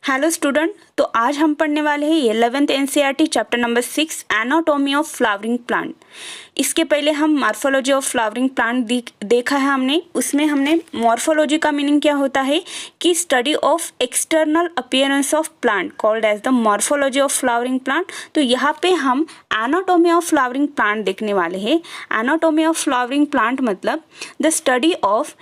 Hello student, तो आज हम पढ़ने वाले हैं 11th NCERT chapter number 6 anatomy of flowering plant. इसके पहले हम मॉर्फोलॉजी ऑफ फ्लावरिंग प्लांट देखा है हमने। उसमें हमने मॉर्फोलॉजी का मीनिंग क्या होता है कि study of external appearance of plant called as the morphology of flowering plant. तो यहाँ पे हम एनाटॉमी ऑफ फ्लावरिंग प्लांट देखने वाले हैं। एनाटॉमी ऑफ फ्लावरिंग प्लांट मतलब the study of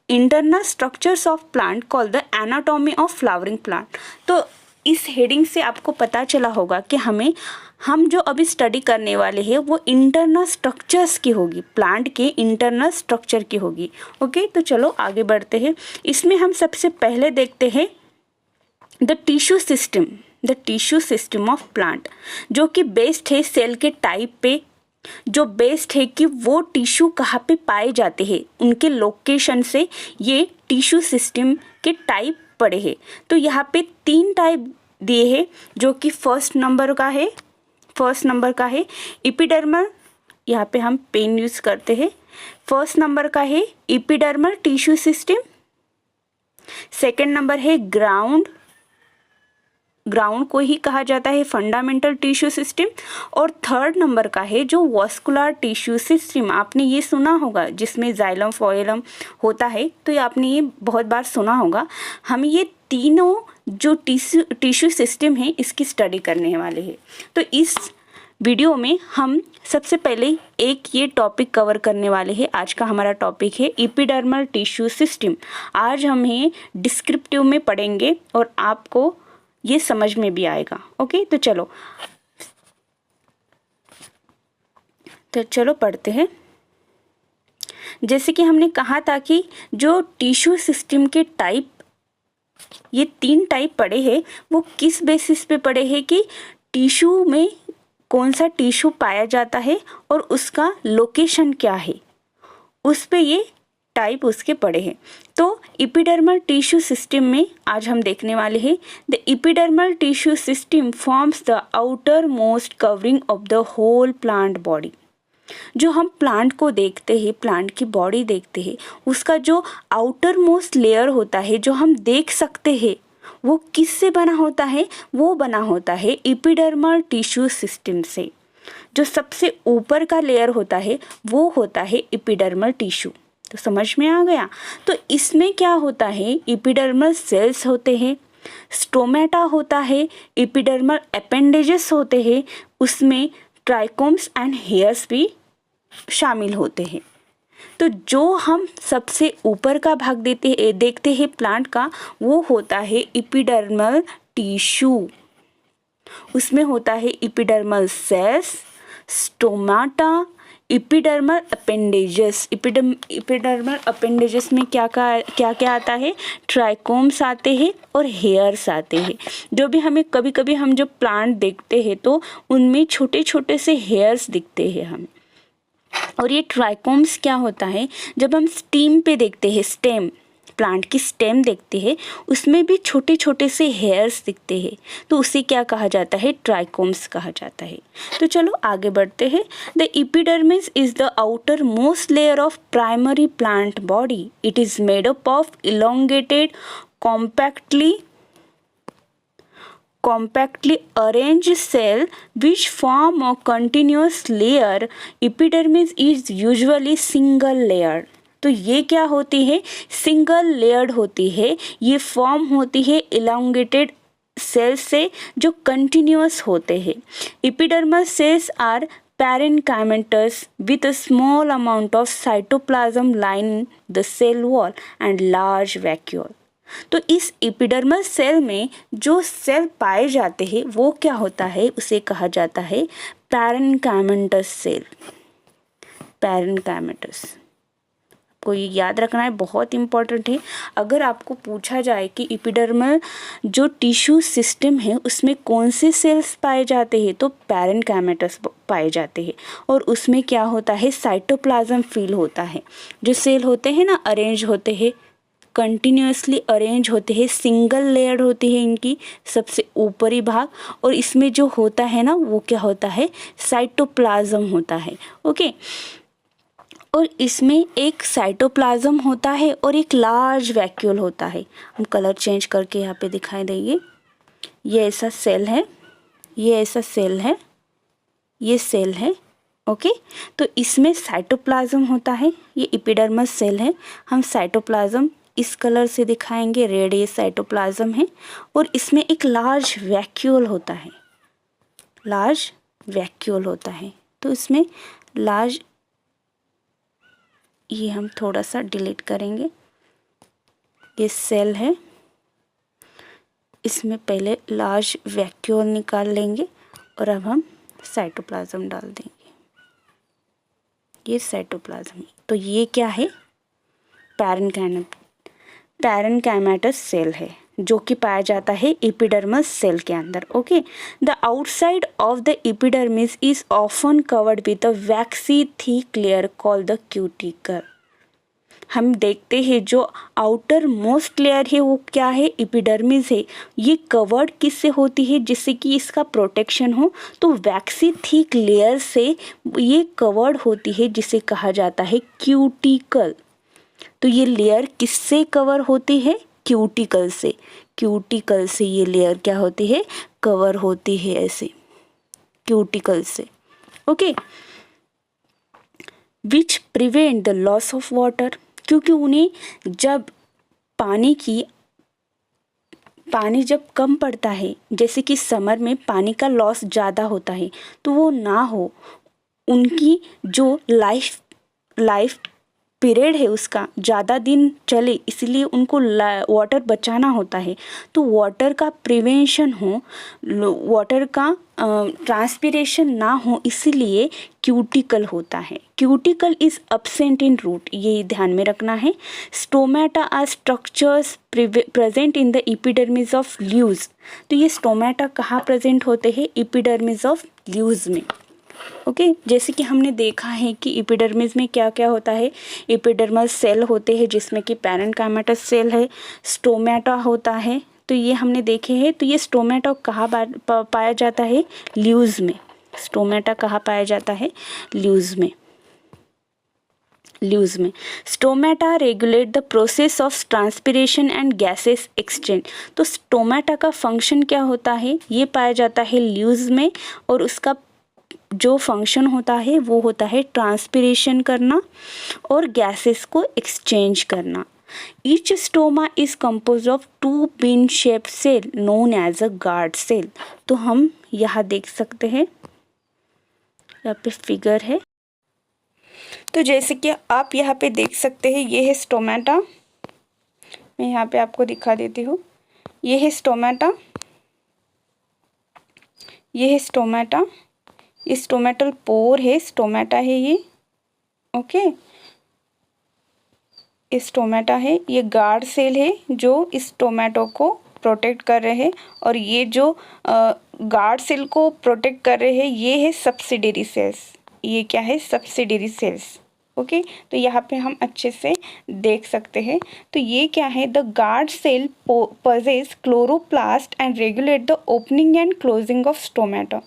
internal structures of plant called the anatomy of flowering plant. तो इस हेडिंग से आपको पता चला होगा कि हम जो अभी स्टडी करने वाले हैं वो इंटरनल स्ट्रक्चर्स की होगी, प्लांट के इंटरनल स्ट्रक्चर की होगी। ओके, तो चलो आगे बढ़ते हैं। इसमें हम सबसे पहले देखते हैं the tissue system of plant, जो कि बेस्ड है सेल के टाइप पे, जो बेस्ड है कि वो टिश्यू कहाँ पे पाए जाते हैं, उनके लोकेशन से ये टिश्यू सिस्टम के टाइप पड़े हैं। तो यहाँ पे 3 टाइप दिए हैं, जो कि फर्स्ट नंबर का है एपिडर्मल। यहाँ पे हम पेन यूज़ करते हैं। फर्स्ट नंबर का है epidermal tissue system. Second number है ग्राउंड को ही कहा जाता है फंडामेंटल टिश्यू सिस्टम। और थर्ड नंबर का है जो वॉस्कुलर टिश्यू सिस्टम। आपने ये सुना होगा जिसमें जाइलम फोइलम होता है, तो ये आपने ये बहुत बार सुना होगा। हम ये तीनों जो टिश्यू सिस्टम है इसकी स्टडी करने वाले हैं। तो इस वीडियो में हम सबसे पहले एक ये टॉपिक कवर करने वाले हैं। आज का हमारा टॉपिक है एपिडर्मल टिश्यू सिस्टम। आज हम ये डिस्क्रिप्टिव में पढ़ेंगे और आपको ये समझ में भी आएगा। ओके, तो चलो पढ़ते हैं। जैसे कि हमने कहा था कि जो टिश्यू सिस्टम के टाइप, ये 3 टाइप पड़े हैं, वो किस बेसिस पे पड़े हैं कि टिश्यू में कौन सा टिश्यू पाया जाता है और उसका लोकेशन क्या है, उस पे ये टाइप उसके पड़े हैं। तो एपिडर्मल टिश्यू सिस्टम में आज हम देखने वाले हैं the epidermal tissue system forms the outermost covering of the whole plant body. जो हम प्लांट को देखते हैं, प्लांट की बॉडी देखते हैं, उसका जो आउटर मोस्ट लेयर होता है जो हम देख सकते हैं, वो किससे बना होता है? वो बना होता है एपिडर्मल टिश्यू सिस्टम से। जो सबसे ऊपर का लेयर होता है वो होता है एपिडर्मल टिश्यू। तो समझ में आ गया। तो इसमें क्या होता है, एपिडर्मल सेल्स होते हैं, स्टोमेटा होता है, एपिडर्मल अपेंडेजेस होते हैं, उसमें ट्राइकोम्स एंड हेयर्स भी शामिल होते हैं। तो जो हम सबसे ऊपर का भाग देखते हैं प्लांट का, वो होता है एपिडर्मल टिश्यू। उसमें होता है epidermal cells, stomata, epidermal appendages. Epidermal appendages में क्या क्या आता है? ट्राइकोम्स आते हैं और हेयर्स आते हैं। जो भी हमें कभी हम जो प्लांट देखते हैं तो उनमें छोटे छोटे से हेयर्स दिखते हैं हमें। और ये ट्राइकोम्स क्या होता है? जब हम स्टीम पे देखते हैं, स्टेम, प्लांट की स्टेम देखते हैं, उसमें भी छोटे छोटे से हेयर्स दिखते हैं, तो उसे क्या कहा जाता है? ट्राइकोम्स कहा जाता है। तो चलो आगे बढ़ते हैं। The epidermis is the outermost layer of primary plant body. It is made up of elongated compactly arranged cell which form a continuous layer. Epidermis is usually single layer. तो ये क्या होती है? सिंगल लेयर्ड होती है। ये form होती है इलोंगेटेड सेल्स से जो कंटिन्यूअस होते हैं। Epidermal cells are parenchymatous with a small amount of cytoplasm lining the cell wall and large vacuole. तो इस एपिडर्मल सेल में जो सेल पाए जाते हैं वो क्या होता है? उसे कहा जाता है पैरेन्काइमेटस सेल। पैरेन्काइमेटस को ये याद रखना है, बहुत इंपॉर्टेंट है। अगर आपको पूछा जाए कि एपिडर्मल जो टिश्यू सिस्टम है उसमें कौन से सेल्स पाए जाते हैं, तो पैरेन्काइमेटस पाए जाते हैं। और उसमें क्या होता है? साइटोप्लाज्म फिल होता है। जो सेल होते हैं ना, अरेंज होते हैं, कंटिन्यूसली अरेंज होते हैं, सिंगल लेयर होती है इनकी सबसे ऊपरी भाग, और इसमें जो होता है ना वो क्या होता है? साइटोप्लाज्म होता है। ओके, और इसमें एक साइटोप्लाज्म होता है और एक लार्ज वैक्यूल होता है। हम कलर चेंज करके यहाँ पे दिखाई देंगे। ये ऐसा सेल है, ये ऐसा सेल है, ये सेल है। ओके, तो इसमें साइटोप्लाज्म होता है, ये एपिडर्मस सेल है। हम साइटोप्लाज्म इस कलर से दिखाएंगे, रेड ये साइटोप्लाज्म है। और इसमें एक लार्ज वैक्यूल होता है, लार्ज वैक्यूल होता है। तो इसमें लार्ज, ये हम थोड़ा सा डिलीट करेंगे। ये सेल है, इसमें पहले लार्ज वैक्यूल निकाल लेंगे और अब हम साइटोप्लाज्म डाल देंगे। ये साइटोप्लाज्म, तो ये क्या है, पैरेन्काइमेटस सेल है जो कि पाया जाता है एपिडर्मस सेल के अंदर। Okay, the outside of the epidermis is often covered with a vaccine thick layer called the cuticle. हम देखते हैं जो आउटर मोस्ट लेयर है वो क्या है, एपिडर्मिस है। ये कवर्ड किससे होती है, जिससे कि इसका प्रोटेक्शन हो। तो वैक्सी थिक लेयर से ये कवर्ड होती है जिसे कहा जाता है क्यूटिकल। तो ये लेयर किससे कवर होती है, क्यूटिकल से। क्यूटिकल से ये लेयर क्या होती है, कवर होती है ऐसे क्यूटिकल से। Okay, which prevent the loss of water, क्योंकि उन्हें जब पानी जब कम पड़ता है, जैसे कि समर में पानी का लॉस ज़्यादा होता है, तो वो ना हो, उनकी जो लाइफ पीरियड है उसका ज़्यादा दिन चले, इसलिए उनको वाटर बचाना होता है। तो वाटर का प्रिवेंशन हो, वाटर का ट्रांसपिरेशन ना हो, इसीलिए क्यूटिकल होता है। Cuticle is absent in root, ये ध्यान में रखना है। Stomata are structures present in the epidermis of leaves. तो ये स्टोमेटा कहाँ प्रेजेंट होते हैं, एपिडर्मिस ऑफ लीव्स में। ओके, जैसे कि हमने देखा है कि एपिडर्मिस में क्या क्या होता है, एपिडर्मल सेल होते हैं जिसमें कि पैरेन्काइमेटस सेल है, स्टोमेटा होता है। तो ये हमने देखे हैं। तो ये स्टोमेटा कहाँ पाया जाता है, लीव्स में। स्टोमेटा कहाँ पाया जाता है, लीव्स में। Stomata regulate the process of transpiration and gases exchange. तो स्टोमेटा का फंक्शन क्या होता है, ये पाया जाता है लीव्स में, और उसका जो फंक्शन होता है वो होता है ट्रांसपिरेशन करना और गैसेस को एक्सचेंज करना। Each stoma is composed of 2 pin shape cell known as a guard cell. तो हम यहाँ देख सकते हैं, यहाँ पे फिगर है। तो जैसे कि आप यहाँ पे देख सकते हैं, ये है स्टोमेटा। मैं यहाँ पे आपको दिखा देती हूँ। ये है स्टोमेटा, ये है स्टोमेटा, ये स्टोमेटल पोर है, स्टोमेटा है ये। ओके, ये स्टोमेटा है, ये गार्ड सेल है जो इस टोमेटो को प्रोटेक्ट कर रहे हैं। और ये जो गार्ड सेल को प्रोटेक्ट कर रहे हैं ये है सब्सिडियरी सेल्स। ये क्या है, सब्सिडियरी सेल्स। ओके, तो यहाँ पे हम अच्छे से देख सकते हैं। तो ये क्या है, the guard cell possess chloroplast and regulate the opening and closing of stomata.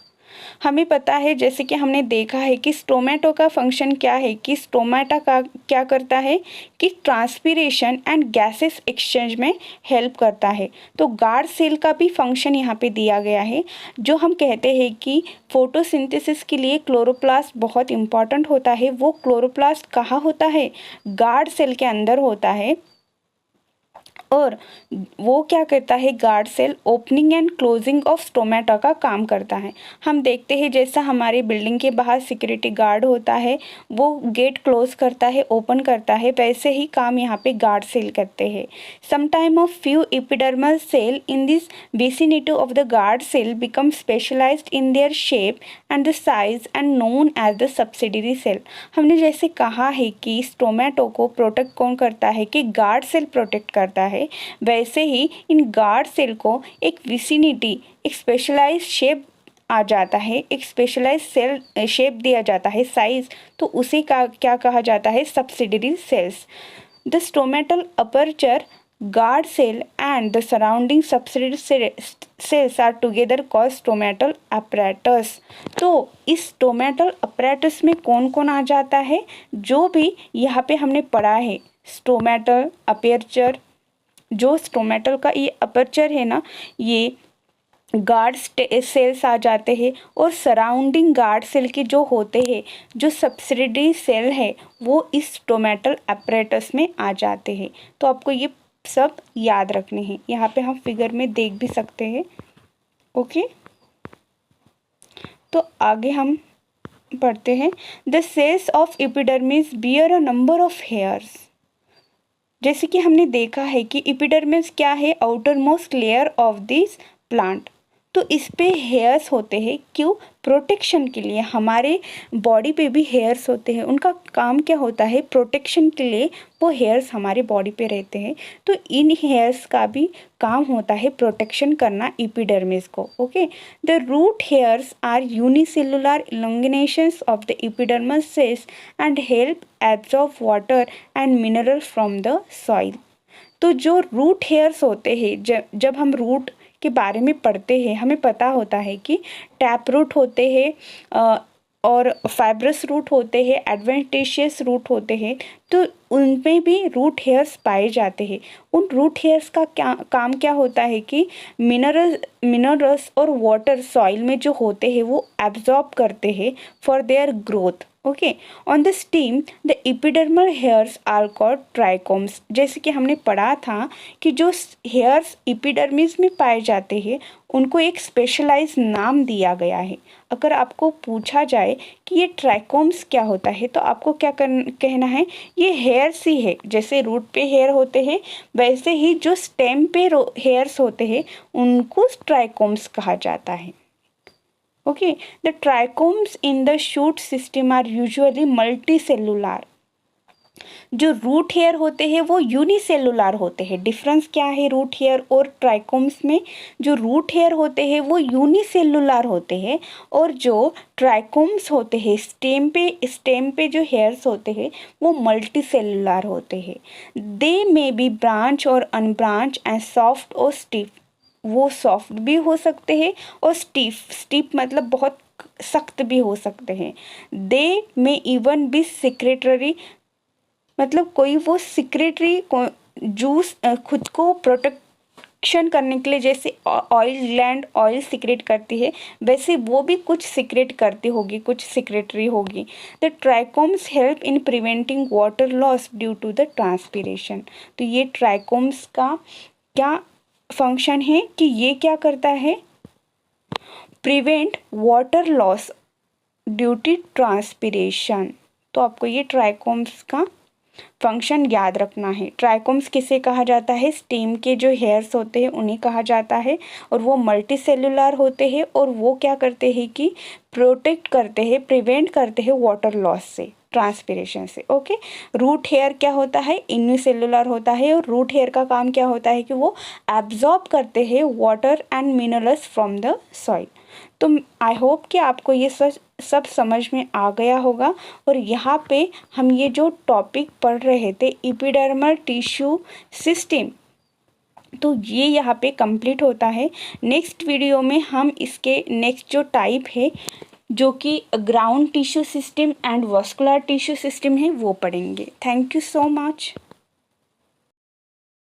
हमें पता है, जैसे कि हमने देखा है कि स्टोमेटो का फंक्शन क्या है, कि स्टोमेटा का क्या करता है कि ट्रांसपिरेशन एंड गैसेस एक्सचेंज में हेल्प करता है। तो गार्ड सेल का भी फंक्शन यहाँ पे दिया गया है। जो हम कहते हैं कि फोटोसिंथेसिस के लिए क्लोरोप्लास्ट बहुत इंपॉर्टेंट होता है, वो क्लोरोप्लास्ट कहाँ होता है, गार्ड सेल के अंदर होता है। और वो क्या करता है, guard cell opening and closing of stomata का काम करता है। हम देखते हैं जैसा हमारे बिल्डिंग के बाहर सिक्योरिटी गार्ड होता है, वो गेट क्लोज करता है, ओपन करता है, वैसे ही काम यहाँ पे गार्ड सेल करते हैं। Sometime of few epidermal cell in this vicinity of the guard cell become specialised in their shape and the size and known as the subsidiary cell. हमने जैसे कहा है कि स्टोमेटो को प्रोटेक्ट कौन करता है, कि गार्ड सेल प्रोटेक्ट करता है, वैसे ही इन गार्ड सेल को एक विसिनिटी, एक स्पेशलाइज शेप आ जाता है, एक स्पेशलाइज सेल शेप दिया जाता है, साइज, तो उसी का क्या कहा जाता है, subsidiary cells. The stomatal aperture guard cell and the surrounding subsidiary cells are together called stomatal apparatus। तो इस stomatal apparatus में कौन कौन आ जाता है? जो भी यहाँ पे हमने पढ़ा है stomatal aperture, जो stomatal का ये aperture है ना, ये गार्ड सेल्स आ जाते हैं और सराउंडिंग गार्ड सेल के जो होते हैं, जो सब्सिडियरी सेल है, वो इस स्टोमेटल apparatus में आ जाते हैं। तो आपको ये सब याद रखने हैं। यहाँ पे हम फिगर में देख भी सकते हैं। ओके, तो आगे हम पढ़ते हैं। The cells of epidermis bear a number of hairs. जैसे कि हमने देखा है कि एपिडर्मिस क्या है? Outermost layer of this plant. तो इस पे हेयर्स होते हैं, क्यों? प्रोटेक्शन के लिए। हमारे बॉडी पे भी हेयर्स होते हैं, उनका काम क्या होता है? प्रोटेक्शन के लिए वो हेयर्स हमारे बॉडी पे रहते हैं। तो इन हेयर्स का भी काम होता है प्रोटेक्शन करना एपिडर्मिस को। Okay, the root hairs are unicellular elongations of the epidermal cells and help absorb water and mineral from the soil. तो जो रूट हेयर्स होते हैं, जब हम रूट के बारे में पढ़ते हैं, हमें पता होता है कि टैप रूट होते हैं और फाइब्रस रूट होते हैं, एडवेंटिशियस रूट होते हैं। तो उनमें भी रूट हेयर्स पाए जाते हैं। उन रूट हेयर्स का काम क्या होता है कि मिनरल्स और वाटर सॉइल में जो होते हैं वो एब्जॉर्ब करते हैं for their growth. Okay, on the stem the epidermal hairs are called trichomes. जैसे कि हमने पढ़ा था कि जो हेयर्स एपिडर्मिस में पाए जाते हैं उनको एक स्पेशलाइज नाम दिया गया है। अगर आपको पूछा जाए कि ये ट्राइकोम्स क्या होता है, तो आपको क्या कहना है? ये हेयर्स ही है। जैसे रूट पे हेयर होते हैं, वैसे ही जो स्टेम पे हेयर्स होते हैं उनको ट्राइकोम्स कहा जाता है। Okay, the trichomes in the shoot system are usually multicellular। जो रूट हेयर होते हैं वो यूनिसेलुलर होते हैं। डिफरेंस क्या है रूट हेयर और ट्राइकोम्स में? जो रूट हेयर होते हैं वो यूनिसेलुलर होते हैं और जो ट्राइकोम्स होते हैं, स्टेम पे जो हेयर्स होते हैं वो मल्टीसेलुलर होते हैं। दे मे बी ब्रांच और अनब्रांच एंड सॉफ्ट और स्टिफ। वो सॉफ्ट भी हो सकते हैं और स्टिफ मतलब बहुत सख्त भी हो सकते हैं। दे में इवन बी सिक्रेटरी, मतलब कोई वो सिक्रेटरी जूस खुद को प्रोटेक्शन करने के लिए, जैसे ऑयल ग्लैंड ऑयल सिक्रेट करती है, वैसे वो भी कुछ सिक्रेट करती होगी, कुछ सिक्रेटरी होगी। The trichomes help in preventing water loss due to the transpiration. तो ये ट्राइकोम्स का क्या फंक्शन है कि ये क्या करता है? Prevent water loss due to transpiration. तो आपको ये ट्राइकोम्स का फंक्शन याद रखना है। ट्राइकोम्स किसे कहा जाता है? स्टेम के जो हेयर्स होते हैं उन्हें कहा जाता है और वो मल्टीसेलुलर होते हैं और वो क्या करते हैं कि प्रोटेक्ट करते हैं, प्रिवेंट करते हैं वाटर लॉस से, ट्रांसपीरेशन से। ओके, रूट हेयर क्या होता है? यूनिसेलुलर होता है और रूट हेयर का काम क्या होता है कि वो एब्जॉर्ब करते हैं water and minerals from the soil. तो आई होप कि आपको ये सब समझ में आ गया होगा। और यहाँ पे हम ये जो टॉपिक पढ़ रहे थे एपिडर्मल टिश्यू सिस्टम, तो ये यहाँ पे कंप्लीट होता है। नेक्स्ट वीडियो में हम इसके नेक्स्ट जो टाइप है जो कि ground tissue system and vascular tissue system है वो पढ़ेंगे। Thank you so much.